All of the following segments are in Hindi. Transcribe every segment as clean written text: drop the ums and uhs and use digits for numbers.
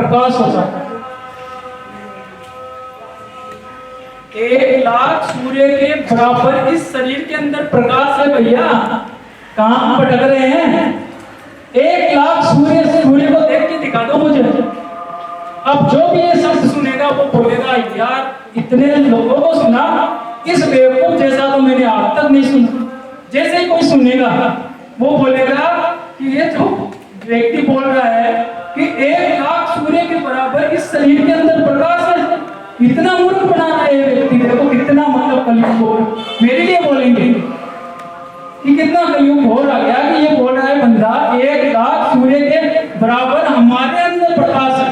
प्रकाश होता है। 1 लाख सूर्य के बराबर इस शरीर के अंदर प्रकाश है भैया। कहां हम भटक रहे हैं? 1 लाख सूर्य को देख के दिखा दो मुझे। अब जो भी ये शब्द सुनेगा वो बोलेगा यार इतने लोगों को सुना, इस बेवकूफ जैसा तो मैंने आज तक नहीं सुना। जैसे ही कोई सुनेगा वो बोलेगा कि ये जो व्यक्ति बोल रहा है कि 1 लाख सूर्य के बराबर इस शरीर के अंदर प्रकाश है, इतना मूर्ख बना रहा है ये व्यक्ति। देखो कितना मतलब कलयुग हो। मेरे लिए बोलेंगे कि कितना कलयुग हो रहा गया कि ये बोल रहा है बंदा 1 लाख सूर्य के बराबर हमारे अंदर प्रकाश है।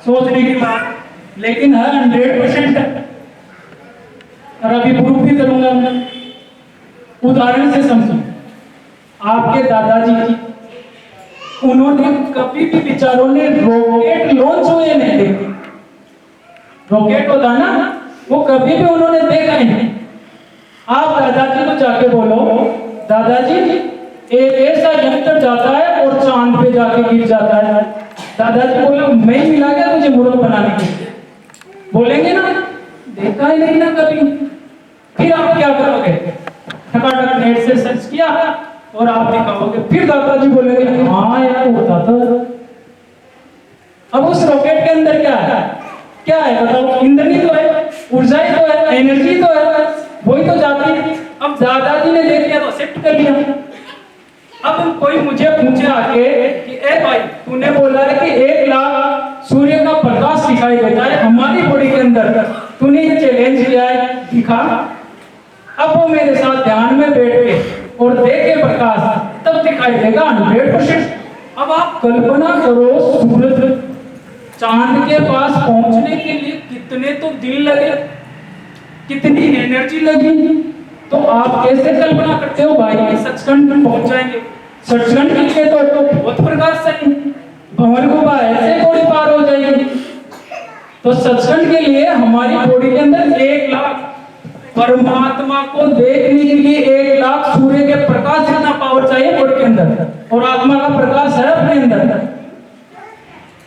सोचने की बात, लेकिन है 100% है। और अभी प्रूफ भी करूंगा मैं, उदाहरण से समझो। आपके दादाजी की, उन्होंने कभी भी विचारों ने रॉकेट लॉन्च हुए नहीं देखे। रॉकेट होता ना, वो कभी भी उन्होंने देखा नहीं। आप दादाजी को जाके बोलो दादाजी एक ऐसा यंत्र जाता है और चांद पे जाके गिर जाता है, दादाजी बोले मैं मिला गया तुझे मूर्ख बनाने के लिए, बोलेंगे ना? देखा ही नहीं ना कभी। फिर आप क्या करोगे? ठकाठक नेट से सर्च किया और आप दिखाओगे, फिर दादाजी बोलेंगे हाँ यार होता था। अब उस रॉकेट के अंदर क्या है? क्या है बताओ? ईंधन ही तो है, ऊर्जा ही तो है, एनर्जी तो है, वही तो जाती है। अब दादाजी ने देख लिया तो एक्सेप्ट कर लिया। अब कोई मुझे पूछे आके कि ए भाई तूने बोला है कि 1 लाख सूर्य का प्रकाश दिखाई देता है हमारी बॉडी के अंदर, तूने ये चैलेंज किया है, दिखा। अब वो मेरे साथ ध्यान में बैठ के और देखे प्रकाश, तब दिखाई देगा 100%। अब आप कल्पना करो सूरज चांद के पास पहुंचने के लिए कितने तो दिन लगे, कितनी एनर्जी लगी। तो आप कैसे कल्पना करते हो भाई कि सचखंड में पहुंच जाएंगे? सचखंड के लिए तो बहुत प्रकाश चाहिए, भंवर गुफा ऐसे थोड़ी पार हो जाएगी। तो सचखंड के लिए हमारी बॉडी के अंदर 1 लाख, परमात्मा को देखने के लिए 1 लाख सूर्य के प्रकाश जितना पावर चाहिए बॉडी के अंदर, और आत्मा का प्रकाश है अपने अंदर,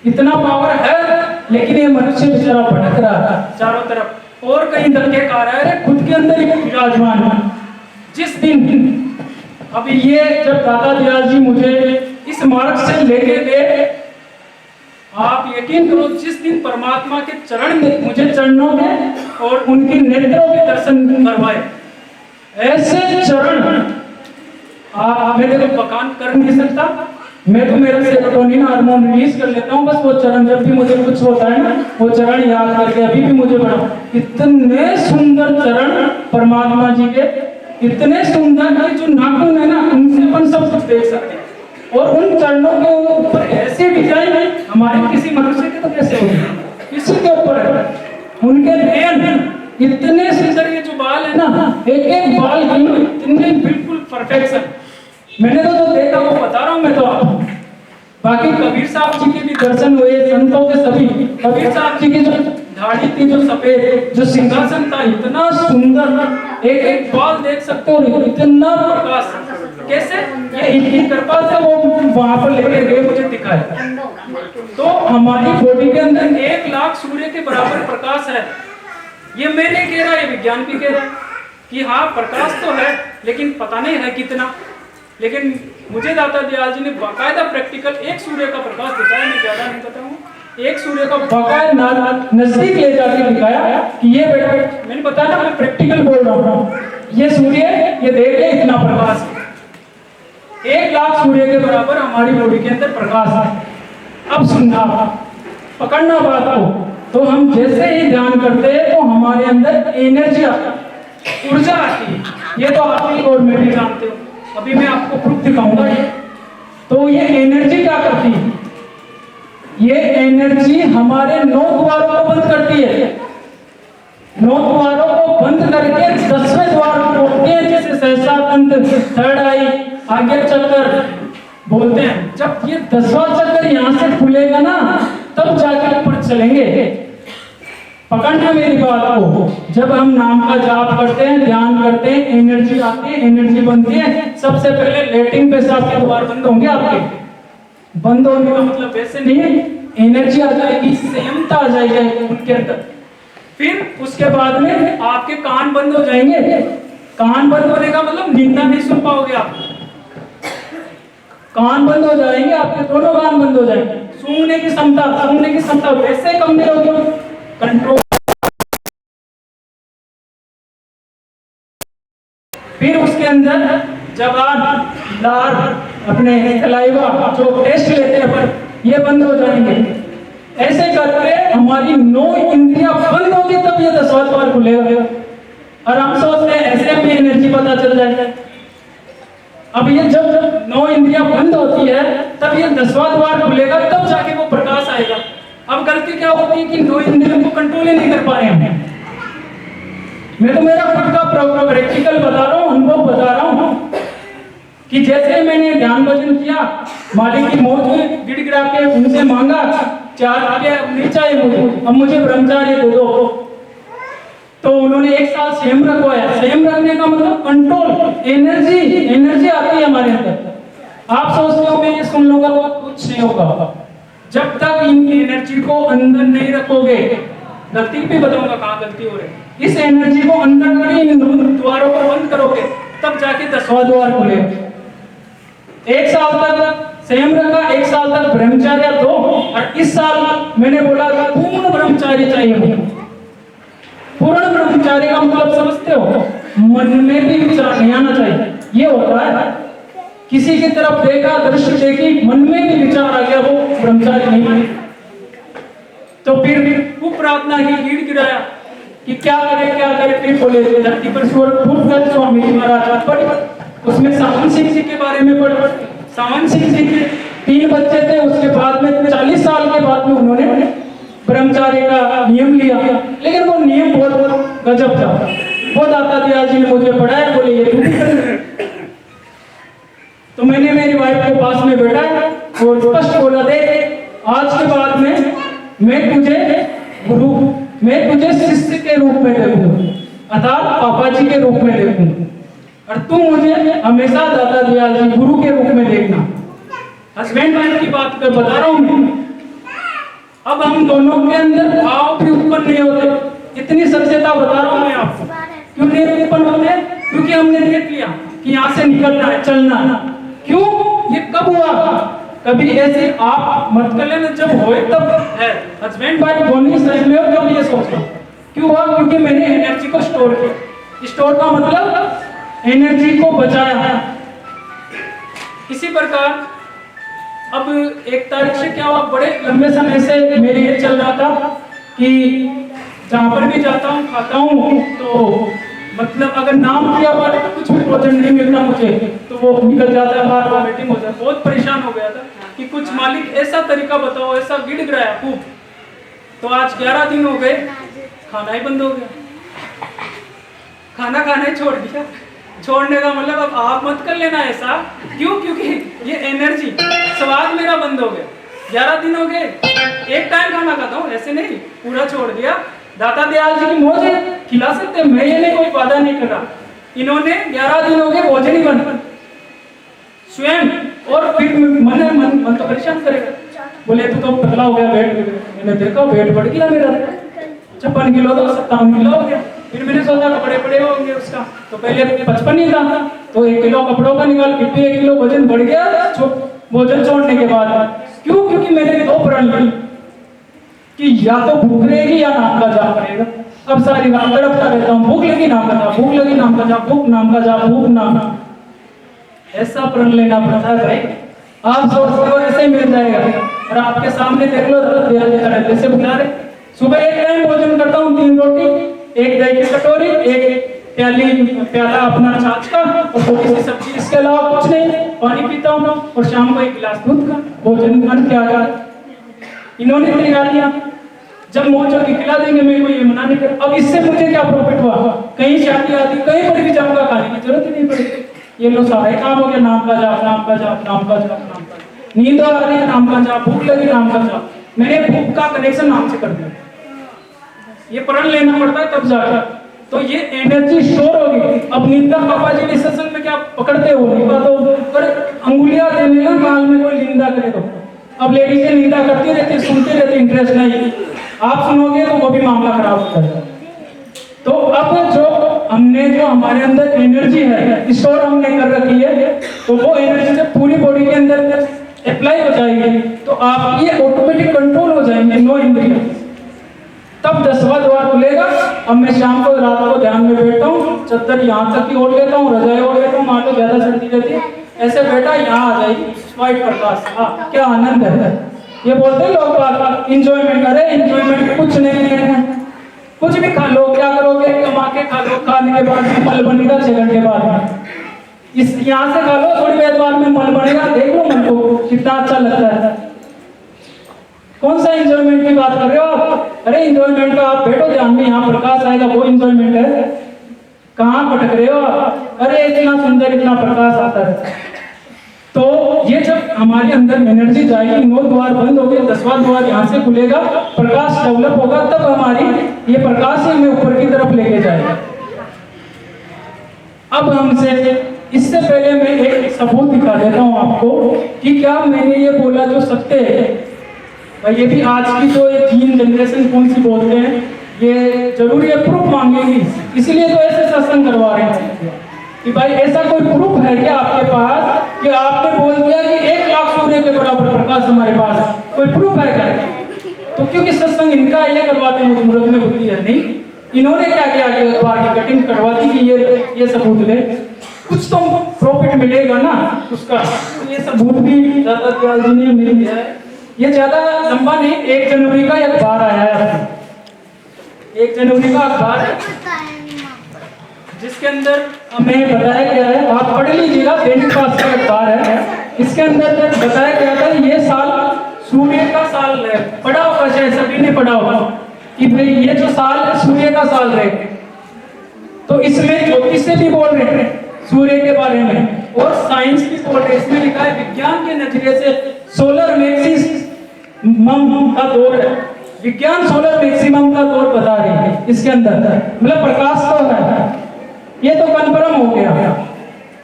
इतना पावर है। लेकिन ये मनुष्य बेचारा भटक रहा है चारों तरफ और कहीं धक्के खा रहा है, खुद के अंदर ही विराजमान है। जिस दिन अभी ये जब दादा दयाल जी मुझे इस मार्ग से लेके गए, आप यकीन करो जिस दिन परमात्मा के चरण में मुझे चरणों में और उनके नेत्रों के दर्शन करवाए, ऐसे चरण मैं देखो बखान कर नहीं सकता। मैं तो मेरा सेरोटोनिन हार्मोन रिलीज कर लेता हूँ बस वो चरण, जब भी मुझे कुछ होता है ना वो चरण याद करके अभी भी मुझे बड़ा, इतने सुंदर चरण परमात्मा जी के, इतने सुंदर कि जो नाखून है ना उनसे अपन सब कुछ देख सकते हैं। और उन चरणों के ऊपर ऐसे डिजाइन है हमारे किसी मनुष्य के तो कैसे होंगे, किसी के ऊपर है। उनके नयन इतने सुंदर, ये जो बाल है ना एक एक बाल इतने बिल्कुल परफेक्शन। मैंने तो देखा वो बता रहा हूँ मैं तो आपको। बाकी कबीर साहब जी के भी दर्शन हुए, संतों के सभी। कबीर साहब जी की जो दाढ़ी थी, जो सफेद, जो सिंहासन था इतना सुंदर, एक एक बाल देख सकते हो, इतना प्रकाश। कैसे? ये इनकी कृपा से वो वहां पर लेके गए, मुझे दिखाया। तो हमारी बॉडी के अंदर 1 लाख सूर्य के बराबर प्रकाश है। ये मैं नहीं कह रहा, ये विज्ञान भी कह रहा है कि हाँ प्रकाश तो है, लेकिन पता नहीं है कितना। लेकिन मुझे दादा दयाल जी ने बाकायदा प्रैक्टिकल 1 सूर्य का प्रकाश दिखाया, मैं ज्यादा नहीं बताऊंगा, 1 सूर्य का बाकायदा नजदीक ले जाके दिखाया कि ये बेटा, मैंने बताया ना मैं प्रैक्टिकल बोल रहा हूँ, ये सूर्य ये देख ले इतना प्रकाश है। 1 लाख सूर्य के बराबर हमारी बॉडी के अंदर प्रकाश है। अब सुनना, पकड़ना बात को, तो हम जैसे ही ध्यान करते हैं तो हमारे अंदर एनर्जी आती, ऊर्जा आती है। ये तो आप भी और मैं भी जानते हो, अभी मैं आपको प्रूफ दिखाऊंगा। तो ये एनर्जी क्या करती है? ये एनर्जी हमारे 9 द्वारों को बंद करती है। 9 द्वारों को बंद करके 10वें द्वार को खोलते हैं, जिसे सहसा तंत्र, थर्ड आई, आगे चक्कर बोलते हैं। जब ये 10वां चक्कर यहाँ से खुलेगा ना तब जाकर ऊपर चलेंगे। पकड़ना मेरी बात को, जब हम नाम का जाप करते हैं, ध्यान करते हैं, एनर्जी आती है, एनर्जी बनती है। सबसे पहले लेटरिन पेशाब के द्वार बंद होंगे आपके। बंद होने का मतलब वैसे नहीं है एनर्जी आ जाएगी, संयमता आ जाएगी उनके अंदर। फिर उसके बाद में आपके कान बंद हो जाएंगे। कान बंद होने का मतलब निंदा नहीं सुन पाओगे आप। कान बंद हो जाएंगे आपके, दोनों कान बंद हो जाएंगे। सूंघने की क्षमता वैसे कम नहीं होगी, कंट्रोल। फिर उसके अंदर जबान, लार, अपने सलाइवा जो टेस्ट लेते हैं अपन, ये बंद हो जाएंगे। ऐसे करके हमारी 9 इंद्रियां बंद होगी, तब ये 10वां द्वार खुलेगा। और हम सोचते हैं ऐसे हमें एनर्जी पता चल जाएगा। अब ये जब 9 इंद्रियां बंद होती है, तब ये 10वां द्वार खुलेगा, तब जाके वो प्रकाश आएगा। अब गलती क्या होती है कि 9 इंद्रियों को कंट्रोल ही नहीं कर पा रहे हैं। मैं तो मेरा खुद का प्रैक्टिकल बता रहा हूँ, अनुभव बता रहा हूँ कि जैसे मैंने ध्यान भजन किया, मालिक की मौत हुई, गिड़गिड़ा के उनसे मांगा, 4 आगे नहीं चाहिए मुझे, अब मुझे ब्रह्मचार्य दे दो। तो उन्होंने 1 साल संयम रखवाया। संयम रखने का मतलब कंट्रोल, एनर्जी आती है हमारे अंदर। आप सोचते हो मैं ये सुन लूंगा, कुछ नहीं होगा जब तक इन एनर्जी को अंदर नहीं रखोगे। गलती भी बताऊंगा कहाँ गलती हो रही है। इस एनर्जी को अंदर करके इन द्वारों को बंद करोगे, तब जाके 10वां द्वार खुलेगा। 1 साल तक संयम रखा, 1 साल तक ब्रह्मचर्य दो, और इस साल मैंने बोला था पूर्ण ब्रह्मचार्य चाहिए मुझे। पूर्ण ब्रह्मचार्य का मतलब समझते हो? मन में भी विचार नहीं आना चाहिए। ये होता है किसी की तरफ देखा, दृष्टि देखी, मन में भी विचार आ गया, वो ब्रह्मचार्य नहीं माने। तो फिर खूब प्रार्थना की, गिड़गिड़ाया कि क्या करे। फिर बोले धरती पर स्वर्ग स्वामी जी महाराज पढ़, उसमें सावन सिंह जी के बारे में पढ़। सावन सिंह जी के 3 बच्चे थे। उसके बाद में 40 साल के बाद में उन्होंने ब्रह्मचार्य का नियम लिया, लेकिन वो नियम बहुत गजब था। वो दाता दयाल जी ने मुझे पढ़ाया, बोले ये तू भी कर। तो मैंने मेरी वाइफ को पास में बैठाया और स्पष्ट बोला, देख आज के बाद में मैं तुझे शिष्य के रूप में देखूं, अर्थात पापा जी के रूप में देखूं, और तुम मुझे हमेशा दादा दयाल जी गुरु के रूप में देखना। हस्बैंड वाइफ की बात कर बता रहा हूं मैं। अब हम दोनों के अंदर भाव भी उत्पन्न नहीं होते, इतनी सच्चेता बता रहा हूं मैं आपको। क्यों नहीं उत्पन्न होते? क्योंकि हमने देख लिया कि यहाँ से निकलना है, चलना है। क्यों? ये कब हुआ? कभी ऐसे आप मत कर लेना, जब होए तब है। हस्बैंड वाइफ दोनों सही में हो, जब ये सोचो क्यों हुआ? क्योंकि मैंने एनर्जी को स्टोर किया। स्टोर का मतलब एनर्जी को बचाया। इसी प्रकार अब 1 तारीख से क्या हुआ, बड़े लंबे समय से मेरे ये चल रहा था कि जहाँ पर भी जाता हूँ खाता हूँ, तो मतलब अगर नाम किया हुआ कुछ भी भोजन नहीं मिलता मुझे, तो वो निकल जाता है, बार बार मीटिंग हो जाता है। बहुत परेशान हो गया था कि कुछ मालिक ऐसा तरीका बताओ, ऐसा गिड़गिड़ाया खूब। तो आज 11 दिन हो गए, खाना ही बंद हो गया। खाना खाना ही छोड़ दिया। छोड़ने का मतलब अब आप मत कर लेना ऐसा। क्यों? क्योंकि ये एनर्जी, स्वाद मेरा बंद हो गया। 11 दिन हो गए, एक टाइम खाना खाता हूँ, ऐसे नहीं पूरा छोड़ दिया। दाता दयाल जी की मौज है, खिला सकते हैं, मैं ये नहीं कोई वादा नहीं कर रहा। इन्होंने 11 दिन हो गए भोजन ही बंद स्वयं। और फिर मन तो परेशान करेगा, बोले तू तो पतला हो गया, वेट। मैंने देखा वेट बढ़ गया मेरा, 56 किलो था, 57 किलो हो गया। फिर मैंने सोचा कपड़े पड़े होंगे उसका, तो पहले 55 ही था, तो 1 किलो कपड़ों का निकाल, फिर भी 1 किलो वजन बढ़ गया भोजन छोड़ने के बाद। क्यों? क्योंकि मैंने 2 प्रण ली कि या तो भूख रहेगी या नाम का जाप करेगा। अब सारी रात तड़पता रहता हूँ, भूख लगी नाम का जाप, भूख लगी नाम का जाप, भूख नाम का जाप, भूख नाम। ऐसा प्रण लेना पड़ता है भाई। आप सोचते हो ऐसे ही मिल जाएगा, और आपके सामने देख लो जैसे बुला रहे। सुबह 1 टाइम भोजन करता हूँ, 3 रोटी, 1 दही की कटोरी, 1 प्याला अपना छाछ का, और थोड़ी सी सब्जी, इसके अलावा कुछ नहीं। पानी पीता हूँ, और शाम को 1 गिलास दूध का। भोजन मन क्या आ इन्होंने तैयार किया, जब मौज होगी खिला देंगे, मेरे को ये मना नहीं कर। अब इससे मुझे क्या प्रॉफिट हुआ? कहीं शादी आती, कहीं पर भी जाऊंगा, खाने की जरूरत ही नहीं पड़ेगी। ये लो सारा काम हो गया, नाम का जाप, नाम का जाप, नाम का जाप, नाम का। नींद आ रही है, नाम का जाप, भूख लगी, नाम का जाप। मैंने भूख का कनेक्शन नाम से कर दिया। ये प्रण लेना पड़ता है तब जाकर, तो ये एनर्जी स्टोर होगी। अब निंदा पापा जी के सत्संग में क्या पकड़ते हो? नहीं बात हो, पर अंगुलियां देने ना काल में कोई निंदा करे तो अब लेडीजें निंदा करती रहती, सुनते रहते, इंटरेस्ट नहीं, आप सुनोगे तो वो भी मामला खराब हो जाएगा। तो अब जो हमने जो हमारे अंदर एनर्जी है स्टोर हमने कर रखी है, तो वो एनर्जी जब पूरी बॉडी के अंदर अप्लाई हो जाएगी तो आपकी ऑटोमेटिक कंट्रोल हो जाएंगे नो इंद्रिय। तब 10वां द्वार खुलेगा। अब मैं शाम को रात को ध्यान में बैठता हूँ, चद्दर यहाँ तक की ओढ़ लेता हूँ, रजाई ओढ़ लेता हूँ, मान लो ज्यादा सर्दी रहती है, ऐसे बैठा यहाँ आ जाएगी व्हाइट प्रकाश, हाँ क्या आनंद है। ये बोलते हैं लोग इंजॉयमेंट करे, इंजॉयमेंट कुछ नहीं है, कुछ भी खा लो, क्या करोगे, कमा के खा लो, खाने के बाद भी मल बनेगा 6 घंटे बाद, इस यहाँ से खा लो, थोड़ी देर बाद में मल बनेगा, देख लो मन को कितना अच्छा लगता है। कौन सा एंजॉयमेंट की बात कर रहे हो आप? अरे एंजॉयमेंट का आप बैठो ध्यान में, यहाँ प्रकाश आएगा वो एंजॉयमेंट है, कहाँ भटक रहे हो आप? अरे इतना सुंदर इतना प्रकाश आता है। तो ये जब हमारे अंदर एनर्जी जाएगी, 9 द्वार बंद हो गए, 10वां द्वार यहाँ से खुलेगा, प्रकाश डेवलप होगा, तब हमारी ये प्रकाश हमें ऊपर की तरफ लेके जाएगा। अब हमसे इससे पहले मैं एक सबूत दिखा देता हूँ आपको कि क्या मैंने ये बोला जो सत्य है। भाई ये भी आज की जो ये 3 जनरेशन कौन सी बोलते हैं, ये जरूरी है प्रूफ मांगेंगी, इसलिए तो ऐसे सत्संग करवा रहे हैं कि भाई ऐसा कोई प्रूफ है क्या आपके पास कि आपने बोल दिया कि 1 लाख सूर्य के बराबर प्रकाश हमारे पास है, कोई प्रूफ है क्या? तो क्योंकि सत्संग इनका ये करवाते हैं, मुहूर्त में होती है नहीं, इन्होंने क्या किया कि अखबार की कटिंग करवाती कि ये सबूत ले, कुछ तो प्रॉफिट मिलेगा ना उसका। तो ये सबूत भी दादा दयाल जी ने मिल दिया है। ये ज्यादा लंबा नहीं, 1 जनवरी का अखबार आया है, 1 जनवरी का अखबार है, जिसके अंदर हमें बताया गया है, आप पढ़ लीजिएगा, दैनिक भास्कर का अखबार है, इसके अंदर बताया गया था ये साल सूर्य का साल है। पढ़ा होगा शायद, सभी ने पढ़ा होगा कि भाई ये जो साल है सूर्य का साल रहे। तो इसमें ज्योतिष से भी बोल रहे हैं सूर्य के बारे में, और साइंस भी बोल रहे हैं। इसमें लिखा है विज्ञान के नजरिए से सोलर मैक्सिमम का दौर है, विज्ञान सोलर मैक्सिमम का दौर बता रही है इसके अंदर, मतलब प्रकाश तो है, ये तो कन्फर्म हो गया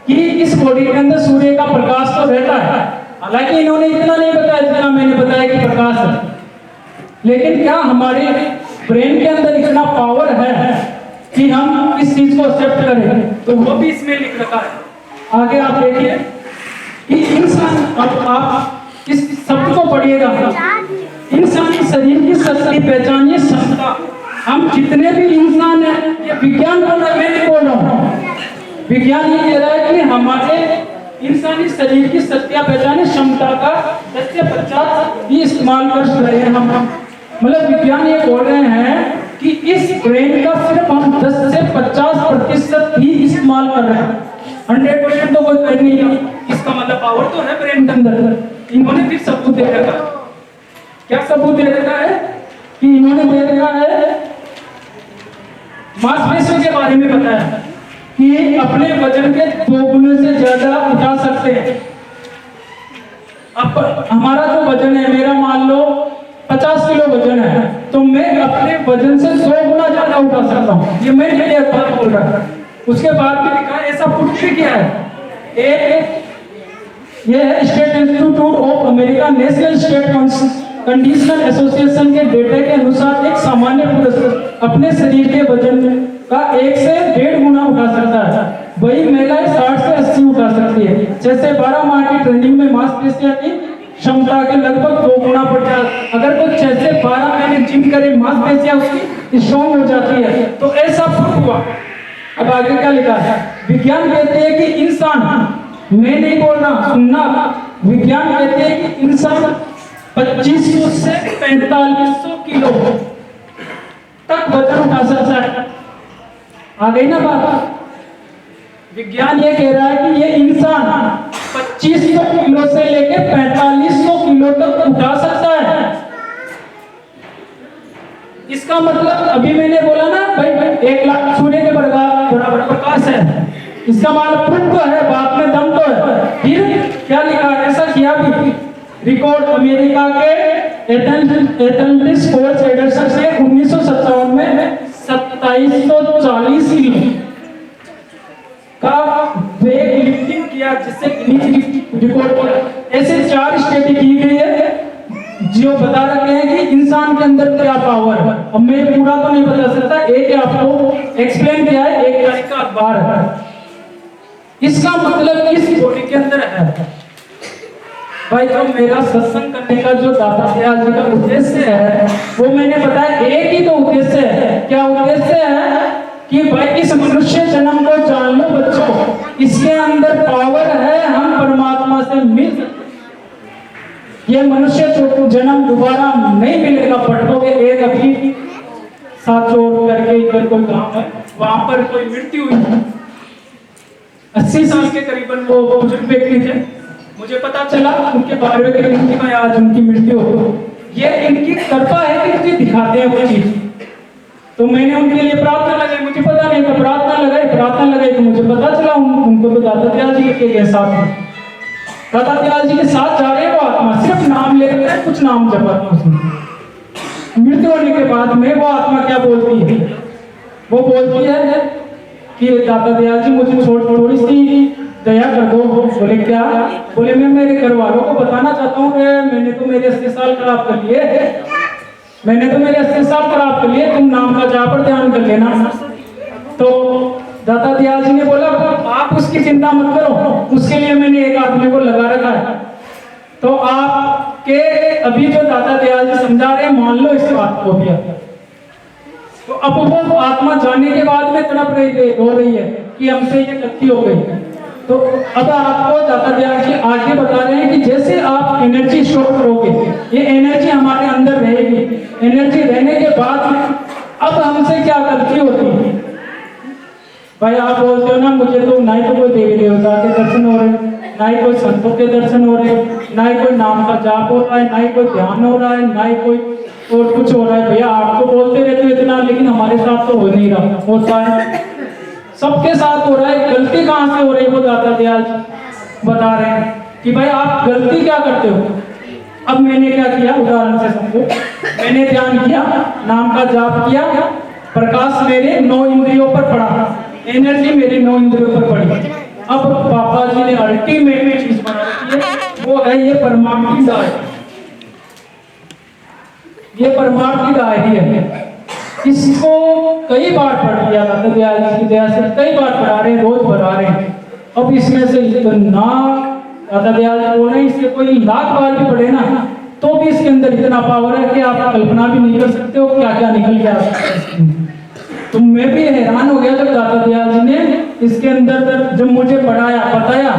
कि इस बॉडी के अंदर सूर्य का प्रकाश तो रहता है। हालांकि इन्होंने इतना नहीं बताया जितना मैंने बताया कि प्रकाश है, लेकिन क्या हमारे ब्रेन के अंदर इतना पावर है कि हम इस चीज को एक्सेप्ट करें? तो वो भी इसमें लिख रखा है। आगे आप देखिए कि इंसान, अब आप इस शब्द को पढ़िएगा, इंसान के शरीर की शक्ति पहचानिए क्षमता। हम जितने भी इंसान हैं, ये विज्ञान बोल रहा है, मैं नहीं बोल रहा हूँ, विज्ञान ये कह रहा है कि हमारे इंसानी शरीर की शक्तियां पहचाने क्षमता का 10 से 50 ही इस्तेमाल कर रहे हैं हम। मतलब विज्ञान ये बोल रहे हैं कि इस ब्रेन का सिर्फ हम 10 से 50% ही इस्तेमाल कर रहे हैं, 100% तो कोई कर नहीं है। इसका मतलब पावर तो है ब्रेन के अंदर। इन्होंने फिर सबूत दे रखा है, क्या सबूत दे रखा है कि इन्होंने दे रखा है, मांसपेशियों के बारे में बताया कि अपने वजन के 2 गुने से ज्यादा उठा सकते हैं। अब हमारा जो वजन है, मेरा मान लो 50 किलो वजन है, तो मैं अपने वजन से 100 गुना ज्यादा उठा सकता हूँ। ये मैं नहीं बात बोल रहा। उसके बाद भी लिखा है, ऐसा पुष्टि किया है ये है state institute of America national state conditional association के डेटा के अनुसार एक सामान्य पुरुष अपने शरीर के वजन का 1 से 1.5 गुना उठा सकता है, वही महिलाएं 60 से 80 उठा सकती है। जैसे 12 माह की ट्रेनिंग में मांसपेशियों की क्षमता के लगभग 2 गुना बढ़ जाए। अगर कोई 6 से 12 महीने जिम करे, मांसपेशियां उसकी स्ट्रॉन्ग हो जाती है। तो ऐसा प्रूफ हुआ। अब आगे क्या लिखा है, विज्ञान कहते हैं कि इंसान, मैं नहीं बोल रहा, सुनना, विज्ञान कहते हैं कि इंसान 2500 से 4500 किलो तक वजन उठा सकता है। आ गई ना बात? विज्ञान ये कह रहा है कि ये इंसान 2500 किलो से लेके 4500 किलो तक उठा सकता है। इसका मतलब अभी मैंने बोला ना भाई 1 लाख सूर्य के बराबर प्रकाश है, इसका मतलब प्रूफ तो है, बात में दम तो है। फिर क्या लिखा है, ऐसा किया भी रिकॉर्ड अमेरिका के एथलेटिक्स कोच एडरसन से 1957 में 2740 किलो का वेट लिफ्टिंग किया, जिससे गिनीज रिकॉर्ड किया। ऐसे 4 स्टेप की गई है जो बता रखे हैं कि इंसान के अंदर क्या पावर है। अब मैं पूरा तो नहीं बता सकता, एक आपको एक्सप्लेन किया है, एक तरीका अखबार है। इसका मतलब इस बॉडी के अंदर है। भाई जो मेरा सत्संग करने का जो दाता दयाल जी का उद्देश्य है, वो मैंने बताया एक ही तो उद्देश्य है। क्या उद्देश्य है कि भाई इस मनुष्य जन्म को जान लो बच्चों, इसके अंदर पावर है, हम परमात्मा से मिल सकते। ये मनुष्य जन्म दोबारा नहीं मिलेगा। भटकोगे एक अभी साचोर करके इधर कोई गांव है, वहां पर कोई मृत्यु हुई, 80 साल के करीबन वो बुजुर्ग व्यक्ति थे। मुझे पता चला उनके 12वें के दिन में आज उनकी मृत्यु हो। ये इनकी कृपा है कि मुझे दिखाते हैं वो चीज। तो मैंने उनके लिए प्रार्थना लगाई, मुझे पता नहीं था, प्रार्थना लगाई तो मुझे पता चला उनको तो दाता दयाल जी के साथ में, दाता दयाल जी के साथ जा रहे हैं। वो आत्मा सिर्फ नाम ले रहे हैं, कुछ नाम जपा उसने। मृत्यु होने के बाद में वो आत्मा क्या बोलती है? वो बोलती है कि दाता दयाल जी मुझे थोड़ी सी दया कर दो। बोले क्या? बोले मैं मेरे घर वालों को बताना चाहता हूँ कि मैंने तो मेरे 80 साल खराब कर लिए, तुम नाम का जाप पर ध्यान कर लेना। तो दाता दयाल जी ने बोला आप उसकी चिंता मत करो, उसके लिए मैंने एक आदमी को लगा रखा है। तो आपके अभी जो दाता दयाल जी समझा रहे हैं, मान लो इस बात को भी। तो अब वो आत्मा जाने के बाद में तड़प रो रही है कि हमसे ये गलती हो गई। तो अब आपको दाता दयाल जी आगे बता रहे हैं कि जैसे आप एनर्जी स्टोर करोगे, ये एनर्जी हमारे अंदर रहेगी। एनर्जी रहने के बाद में अब हमसे क्या गलती होती है? भाई आप बोलते हो ना, मुझे तो ना ही तो कोई देवी देवता के दर्शन हो रहे, ना ही कोई संतों के दर्शन हो रहे, ना ही कोई नाम का जाप हो रहा है, ना ही कोई ध्यान हो रहा है, ना ही कोई और कुछ हो रहा है। भैया आप तो बोलते रहते हो इतना, लेकिन हमारे साथ तो हो नहीं रहा, होता है सबके साथ हो रहा है। गलती कहाँ से हो रही है वो दाता दयाल बता रहे हैं कि भाई आप गलती क्या करते हो। अब मैंने क्या किया, उदाहरण से समझो, मैंने ध्यान किया, नाम का जाप किया, प्रकाश मेरे 9 इंद्रियों पर पड़ा, एनर्जी मेरे 9 इंद्रियों पर पड़ी। अब पापा जी ने अल्टीमेट चीज बना रखी है, वो है ये परमात्मा की डायरी। ये परमात्मा की डायरी है। इसको कई बार पढ़ लिया दाता दयाल जी की दया से, कई बार पढ़ा रहे हैं, रोज पढ़ा रहे हैं। अब इसमें से इतना दाता दयाल जी बोल रहे हैं, इससे कोई लाख बार भी पढ़े ना तो भी इसके अंदर इतना पावर है कि आप कल्पना भी नहीं कर सकते हो क्या क्या निकल के आ सकता है। तो मैं भी हैरान हो गया जब दाता दयाल जी ने इसके अंदर जब मुझे पढ़ाया, बताया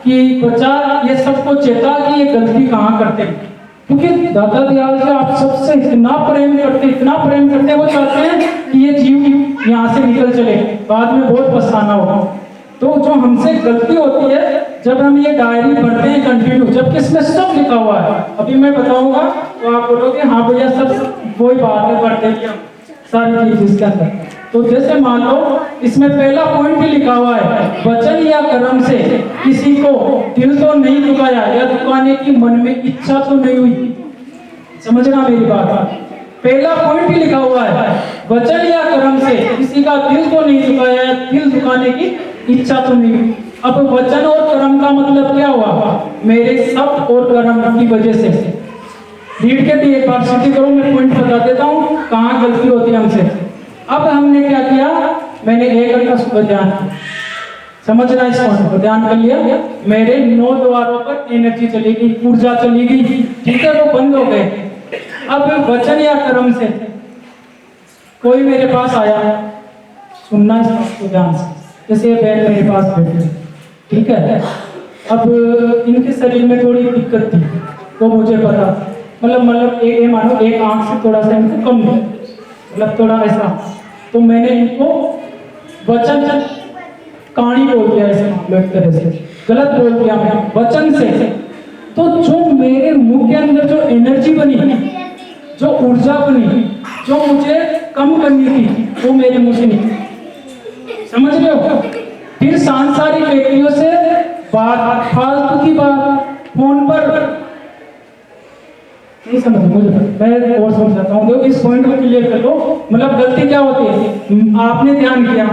कि बच्चा ये सबको चेता कि ये गलती कहाँ करते हैं। क्योंकि दाता दयाल जी आप सबसे इतना प्रेम करते, वो चाहते हैं कि ये जीव यहाँ से निकल चले, बाद में बहुत पछताना होगा। तो जो हमसे गलती होती है जब हम ये डायरी पढ़ते हैं कंटिन्यू, जबकि इसमें सब लिखा हुआ है, अभी मैं बताऊंगा तो आप बोलोगे हाँ भैया सब वही बात है, पढ़ते हैं सारी चीज इसके अंदर। तो जैसे मान लो इसमें पहला पॉइंट भी लिखा हुआ है, वचन या कर्म से किसी को दिल तो नहीं दुखाया या दुखाने की मन में इच्छा तो नहीं हुई। समझना मेरी बात, पहला पॉइंट भी लिखा हुआ है, वचन या कर्म से किसी का दिल तो नहीं दुखाया या दिल दुखाने की इच्छा तो नहीं हुई। अब वचन और कर्म का मतलब क्या हुआ? मेरे शब्द और कर्म की वजह से। रीड के भी एक बार सीधी करो, मैं पॉइंट बता देता हूँ कहाँ गलती होती है हमसे। अब हमने क्या किया, मैंने 1 घंटा सुबह ध्यान, समझना इस पॉइंट को, ध्यान कर लिया, मेरे 9 द्वारों पर एनर्जी चली गई, ऊर्जा चली गई, ठीक है, वो बंद हो गए। अब वचन या कर्म से कोई मेरे पास आया, सुनना इस बात को ध्यान से, जैसे ये बहन मेरे पास बैठी, ठीक है, अब इनके शरीर में थोड़ी दिक्कत थी, तो मुझे पता, मतलब एक मानो एक आंख से थोड़ा सा इनको कम है, मतलब थोड़ा ऐसा, तो मैंने इनको वचन कहानी बोल दिया, ऐसे मान लो एक तरह से गलत बोल दिया मैं वचन से। तो जो मेरे मुंह के अंदर जो एनर्जी बनी, जो ऊर्जा बनी, जो मुझे कम करनी थी, वो मेरे मुंह से निकली। समझ रहे हो? फिर सांसारिक व्यक्तियों से बात, फालतू की बात, फोन पर नहीं समझ, मुझे मैं और समझाता हूँ, इस पॉइंट को क्लियर कर लो। मतलब गलती क्या होती है, आपने ध्यान किया,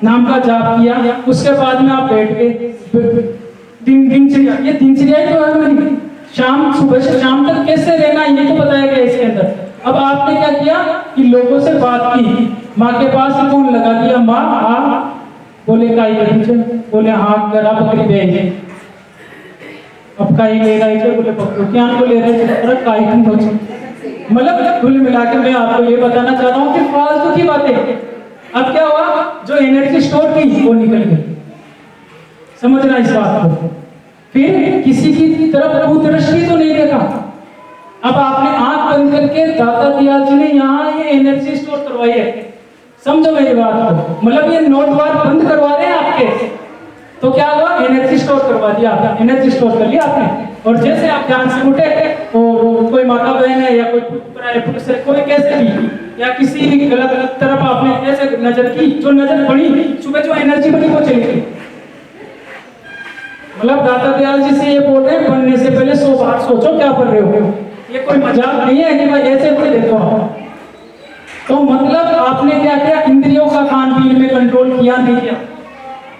नाम का जाप किया, उसके बाद में आप बैठ गए, दिनचर्या, ये दिनचर्या ही तो है मेरी, शाम सुबह से शाम तक कैसे रहना ये तो बताया गया इसके अंदर। अब आपने क्या किया कि लोगों से बात की, माँ के पास ही फोन लगा दिया, माँ हाँ, बोले काई करी, बोले हाँ गरा बकरी दे, अब काई ले रहे थे, बोले क्या को ले रहे थे, अरे काई की हो। मतलब कुल मिला के मैं आपको ये बताना चाह रहा हूँ कि फालतू की बातें। अब क्या हुआ, जो एनर्जी स्टोर की वो निकल गई, समझना इस बात को। फिर किसी की तरफ कुदृष्टि तो नहीं देखा। अब आपने आंख बंद करके दाता दयाल जी ने यहाँ ये एनर्जी स्टोर करवाई है, समझो मेरी बात को। मतलब ये नोट द्वार बंद करवा रहे हैं आपके, तो क्या हुआ, एनर्जी स्टोर करवा दिया आपने, एनर्जी स्टोर कर लिया आपने। और जैसे आप ध्यान से उठे और कोई माता बहन है या कोई पुरुष है, कोई कैसे भी या किसी भी गलत तरफ आपने ऐसे नजर की, जो नजर पड़ी सुबह जो एनर्जी बनी वो चली गई। मतलब दाता दयाल जी से ये बोल रहे हैं, बनने से पहले 100 बार सोचो क्या कर रहे हो। ये कोई मजाक नहीं है कि भाई ऐसे बोले देखो। तो मतलब आपने क्या किया, इंद्रियों का खान पीन में कंट्रोल किया नहीं किया।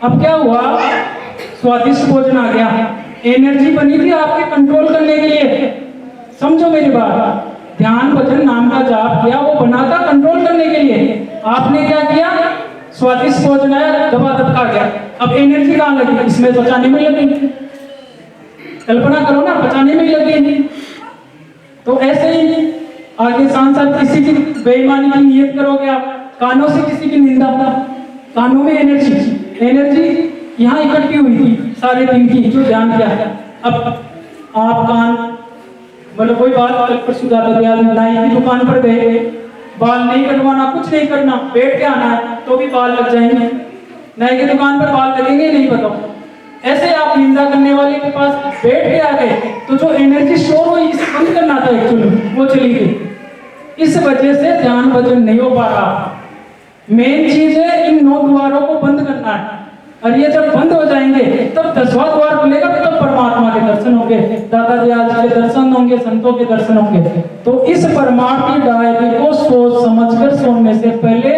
अब क्या हुआ, स्वादिष्ट भोजन आ गया, एनर्जी बनी थी आपके कंट्रोल करने के लिए, समझो मेरी बात। ध्यान भजन नाम का जाप किया, वो बना था कंट्रोल करने के लिए। आपने क्या किया, स्वादिष्ट भोजन आया, दबा दबका गया। अब एनर्जी कहाँ लगी, इसमें पचाने में लगी। कल्पना करो ना, पचाने में लगी। तो ऐसे ही आगे सांस साथ किसी की बेईमानी की नियत करोगे आप, कानों से किसी की निंदा, कानों में एनर्जी यहाँ इकट्ठी हुई थी सारे दिन की, जो ध्यान किया। अब आप कान, मतलब कोई बात कल परसों दाता दयाल नाई की दुकान पर गए, बाल नहीं कटवाना, कुछ नहीं करना, बैठ के आना है, तो भी बाल लग जाएंगे। नाई की दुकान पर बाल लगेंगे नहीं, बताओ। ऐसे आप निंदा करने वाले के पास बैठ के आ गए, तो जो एनर्जी स्टोर हुई इसे बंद करना था एक्चुअली, वो चली गई। इस वजह से ध्यान भजन नहीं हो पा रहा। मेन चीज है इन 9 द्वारों को बंद करना है, और ये जब बंद हो जाएंगे तब 10वां द्वार खुलेगा, तब परमात्मा के दर्शन होंगे, दाता दयाल जी के दर्शन होंगे, संतों के दर्शन होंगे। तो इस परमार्थी डायरी को सोच समझकर सोने से पहले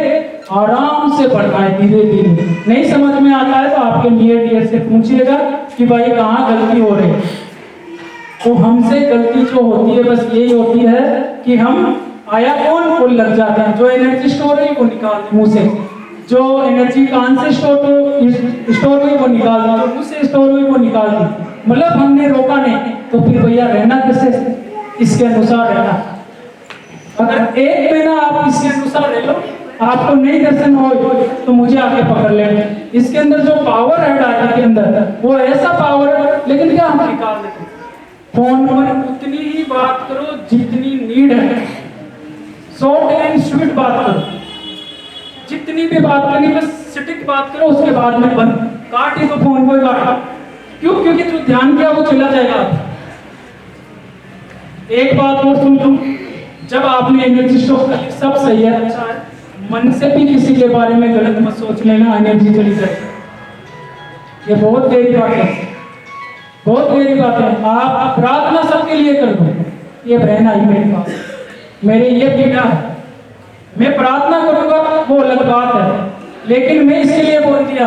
आराम से पढ़ाए, धीरे धीरे। नहीं समझ में आता है तो आपके नियर डियर से पूछिएगा कि भाई कहाँ गलती हो रही है। तो हमसे गलती जो होती है बस यही होती है कि हम आया कौन फुल लग जाते हैं, जो एनर्जी स्टोर है वो निकाल दें मुंह से, जो एनर्जी कान से स्टोर हुई वो निकाल दी, जो मुंह से स्टोर हुई वो निकाल दी। मतलब हमने रोका नहीं, तो फिर भैया रहना कैसे, इसके अनुसार रहना। अगर एक महीना आप इसके अनुसार रह लो, आपको नहीं दर्शन हो तो मुझे आके पकड़ लेना। इसके अंदर जो पावर है डायरी के अंदर, वो ऐसा पावर है, लेकिन क्या हम निकाल देते। फोन पर उतनी ही बात करो जितनी नीड है, शॉर्ट एंड स्वीट बात करो, जितनी भी बात करनी बस सटीक बात करो, उसके बाद में बंद काटे तो फोन को काटा। क्यों, क्योंकि जो ध्यान किया वो चला जाएगा। एक बात और सुन लो, जब आपने एनर्जी स्टोर कर ली सब सही है, अच्छा है, मन से भी किसी के बारे में गलत मत सोच लेना, एनर्जी चली जाए। ये बहुत गहरी बात है, बहुत गहरी बात है। आप प्रार्थना सबके लिए कर दो, ये रहना ही मेरे पास, मेरे ये पीड़ा है, मैं प्रार्थना करूंगा वो अलग बात है, लेकिन मैं इसके लिए बोल दिया